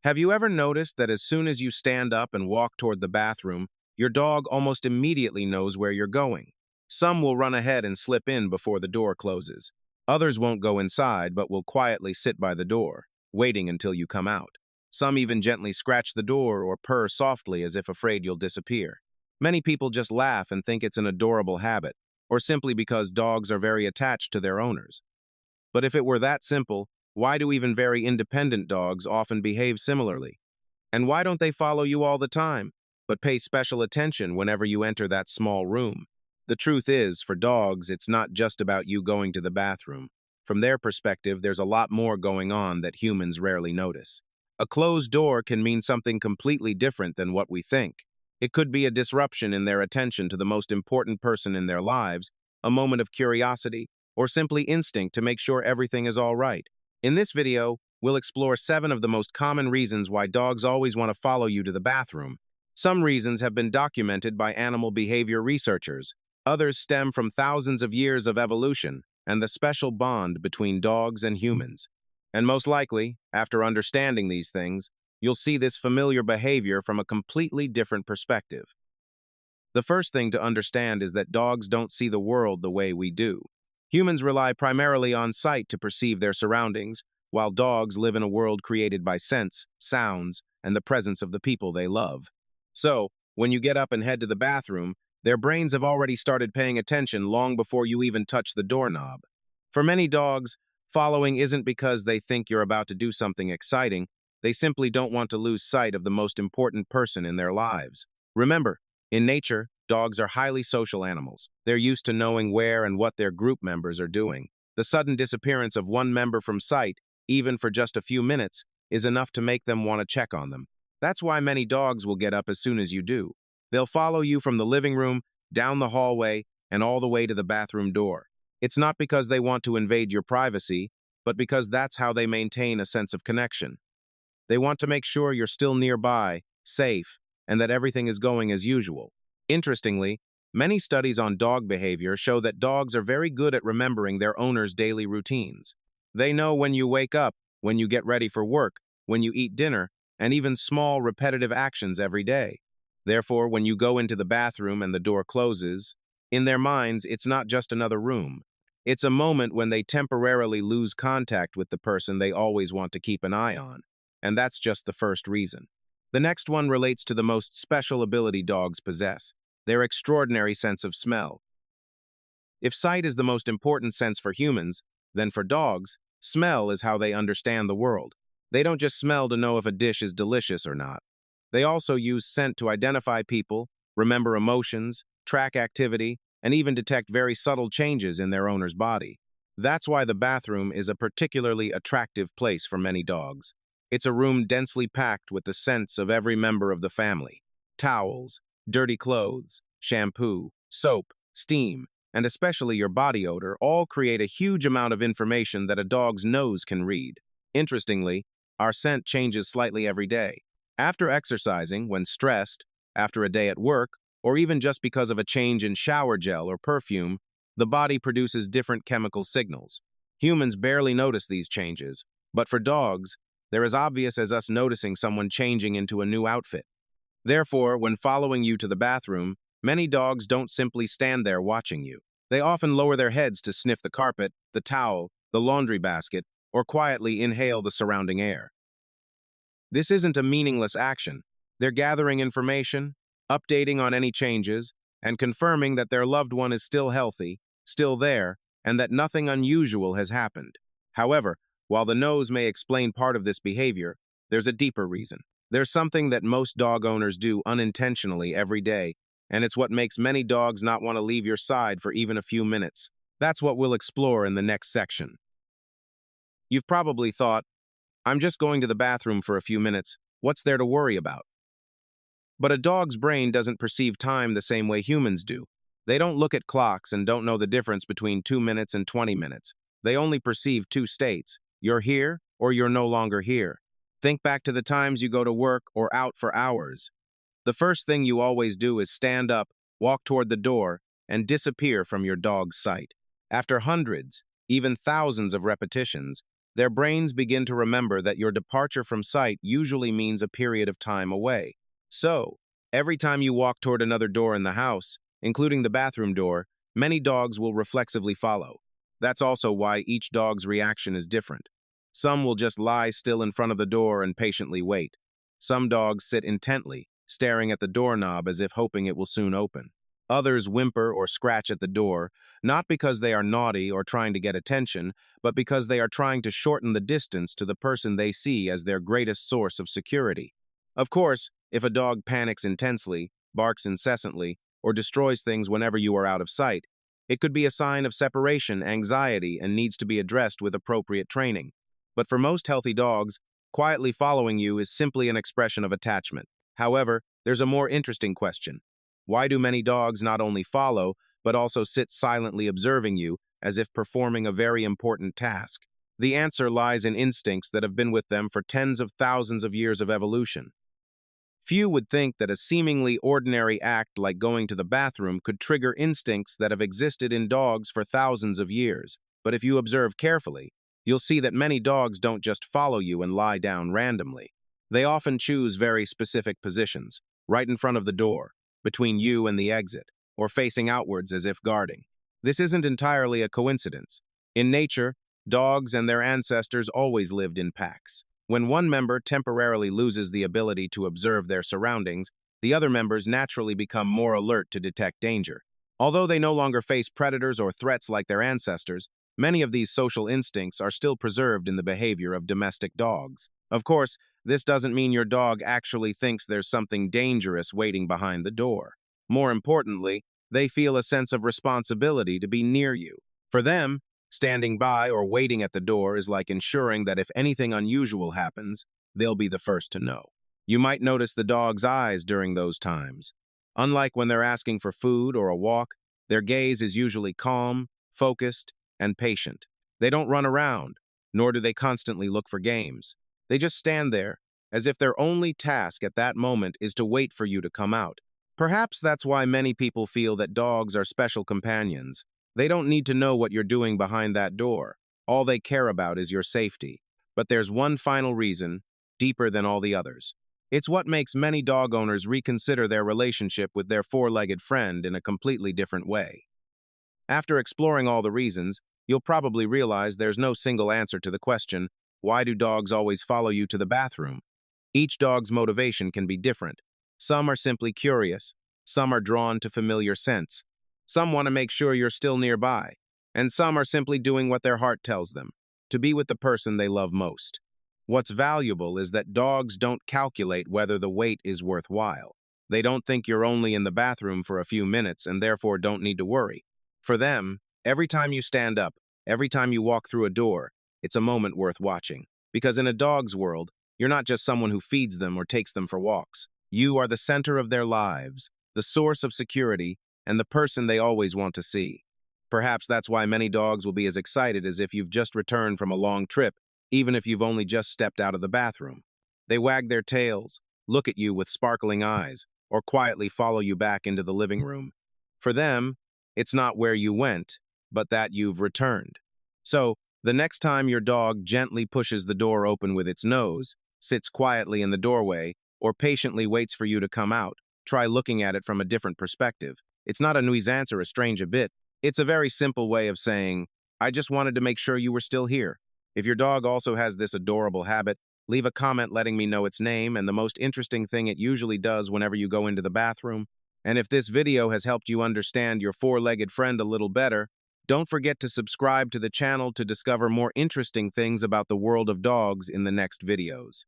Have you ever noticed that as soon as you stand up and walk toward the bathroom, your dog almost immediately knows where you're going? Some will run ahead and slip in before the door closes. Others won't go inside but will quietly sit by the door, waiting until you come out. Some even gently scratch the door or purr softly as if afraid you'll disappear. Many people just laugh and think it's an adorable habit, or simply because dogs are very attached to their owners. But if it were that simple, why do even very independent dogs often behave similarly? And why don't they follow you all the time, but pay special attention whenever you enter that small room? The truth is, for dogs, it's not just about you going to the bathroom. From their perspective, there's a lot more going on that humans rarely notice. A closed door can mean something completely different than what we think. It could be a disruption in their attention to the most important person in their lives, a moment of curiosity, or simply instinct to make sure everything is all right. In this video, we'll explore 7 of the most common reasons why dogs always want to follow you to the bathroom. Some reasons have been documented by animal behavior researchers. Others stem from thousands of years of evolution and the special bond between dogs and humans. And most likely, after understanding these things, you'll see this familiar behavior from a completely different perspective. The first thing to understand is that dogs don't see the world the way we do. Humans rely primarily on sight to perceive their surroundings, while dogs live in a world created by scents, sounds, and the presence of the people they love. So, when you get up and head to the bathroom, their brains have already started paying attention long before you even touch the doorknob. For many dogs, following isn't because they think you're about to do something exciting. They simply don't want to lose sight of the most important person in their lives. Remember, in nature, dogs are highly social animals. They're used to knowing where and what their group members are doing. The sudden disappearance of one member from sight, even for just a few minutes, is enough to make them want to check on them. That's why many dogs will get up as soon as you do. They'll follow you from the living room, down the hallway, and all the way to the bathroom door. It's not because they want to invade your privacy, but because that's how they maintain a sense of connection. They want to make sure you're still nearby, safe, and that everything is going as usual. Interestingly, many studies on dog behavior show that dogs are very good at remembering their owner's daily routines. They know when you wake up, when you get ready for work, when you eat dinner, and even small, repetitive actions every day. Therefore, when you go into the bathroom and the door closes, in their minds, it's not just another room. It's a moment when they temporarily lose contact with the person they always want to keep an eye on. And that's just the first reason. The next one relates to the most special ability dogs possess, their extraordinary sense of smell. If sight is the most important sense for humans, then for dogs, smell is how they understand the world. They don't just smell to know if a dish is delicious or not. They also use scent to identify people, remember emotions, track activity, and even detect very subtle changes in their owner's body. That's why the bathroom is a particularly attractive place for many dogs. It's a room densely packed with the scents of every member of the family. Towels, dirty clothes, shampoo, soap, steam, and especially your body odor all create a huge amount of information that a dog's nose can read. Interestingly, our scent changes slightly every day. After exercising, when stressed, after a day at work, or even just because of a change in shower gel or perfume, the body produces different chemical signals. Humans barely notice these changes, but for dogs, they're as obvious as us noticing someone changing into a new outfit. Therefore, when following you to the bathroom, many dogs don't simply stand there watching you. They often lower their heads to sniff the carpet, the towel, the laundry basket, or quietly inhale the surrounding air. This isn't a meaningless action. They're gathering information, updating on any changes, and confirming that their loved one is still healthy, still there, and that nothing unusual has happened. However, while the nose may explain part of this behavior, there's a deeper reason. There's something that most dog owners do unintentionally every day, and it's what makes many dogs not want to leave your side for even a few minutes. That's what we'll explore in the next section. You've probably thought, I'm just going to the bathroom for a few minutes. What's there to worry about? But a dog's brain doesn't perceive time the same way humans do. They don't look at clocks and don't know the difference between 2 minutes and 20 minutes. They only perceive two states. You're here or you're no longer here. Think back to the times you go to work or out for hours. The first thing you always do is stand up, walk toward the door, and disappear from your dog's sight. After hundreds, even thousands of repetitions, their brains begin to remember that your departure from sight usually means a period of time away. So, every time you walk toward another door in the house, including the bathroom door, many dogs will reflexively follow. That's also why each dog's reaction is different. Some will just lie still in front of the door and patiently wait. Some dogs sit intently, staring at the doorknob as if hoping it will soon open. Others whimper or scratch at the door, not because they are naughty or trying to get attention, but because they are trying to shorten the distance to the person they see as their greatest source of security. Of course, if a dog panics intensely, barks incessantly, or destroys things whenever you are out of sight, it could be a sign of separation, anxiety, and needs to be addressed with appropriate training. But for most healthy dogs, quietly following you is simply an expression of attachment. However, there's a more interesting question. Why do many dogs not only follow, but also sit silently observing you as if performing a very important task? The answer lies in instincts that have been with them for tens of thousands of years of evolution. Few would think that a seemingly ordinary act like going to the bathroom could trigger instincts that have existed in dogs for thousands of years. But if you observe carefully, you'll see that many dogs don't just follow you and lie down randomly. They often choose very specific positions, right in front of the door, between you and the exit, or facing outwards as if guarding. This isn't entirely a coincidence. In nature, dogs and their ancestors always lived in packs. When one member temporarily loses the ability to observe their surroundings, the other members naturally become more alert to detect danger. Although they no longer face predators or threats like their ancestors, many of these social instincts are still preserved in the behavior of domestic dogs. Of course, this doesn't mean your dog actually thinks there's something dangerous waiting behind the door. More importantly, they feel a sense of responsibility to be near you. For them, standing by or waiting at the door is like ensuring that if anything unusual happens, they'll be the first to know. You might notice the dog's eyes during those times. Unlike when they're asking for food or a walk, their gaze is usually calm, focused, and patient. They don't run around, nor do they constantly look for games. They just stand there, as if their only task at that moment is to wait for you to come out. Perhaps that's why many people feel that dogs are special companions. They don't need to know what you're doing behind that door. All they care about is your safety. But there's one final reason, deeper than all the others. It's what makes many dog owners reconsider their relationship with their four-legged friend in a completely different way. After exploring all the reasons, you'll probably realize there's no single answer to the question, why do dogs always follow you to the bathroom? Each dog's motivation can be different. Some are simply curious. Some are drawn to familiar scents. Some want to make sure you're still nearby. And some are simply doing what their heart tells them, to be with the person they love most. What's valuable is that dogs don't calculate whether the wait is worthwhile. They don't think you're only in the bathroom for a few minutes and therefore don't need to worry. For them, every time you stand up, every time you walk through a door, it's a moment worth watching. Because in a dog's world, you're not just someone who feeds them or takes them for walks. You are the center of their lives, the source of security, and the person they always want to see. Perhaps that's why many dogs will be as excited as if you've just returned from a long trip, even if you've only just stepped out of the bathroom. They wag their tails, look at you with sparkling eyes, or quietly follow you back into the living room. For them, it's not where you went, but that you've returned. So, the next time your dog gently pushes the door open with its nose, sits quietly in the doorway, or patiently waits for you to come out, try looking at it from a different perspective. It's not a nuisance or a strange a bit. It's a very simple way of saying, I just wanted to make sure you were still here. If your dog also has this adorable habit, leave a comment letting me know its name and the most interesting thing it usually does whenever you go into the bathroom. And if this video has helped you understand your four-legged friend a little better, don't forget to subscribe to the channel to discover more interesting things about the world of dogs in the next videos.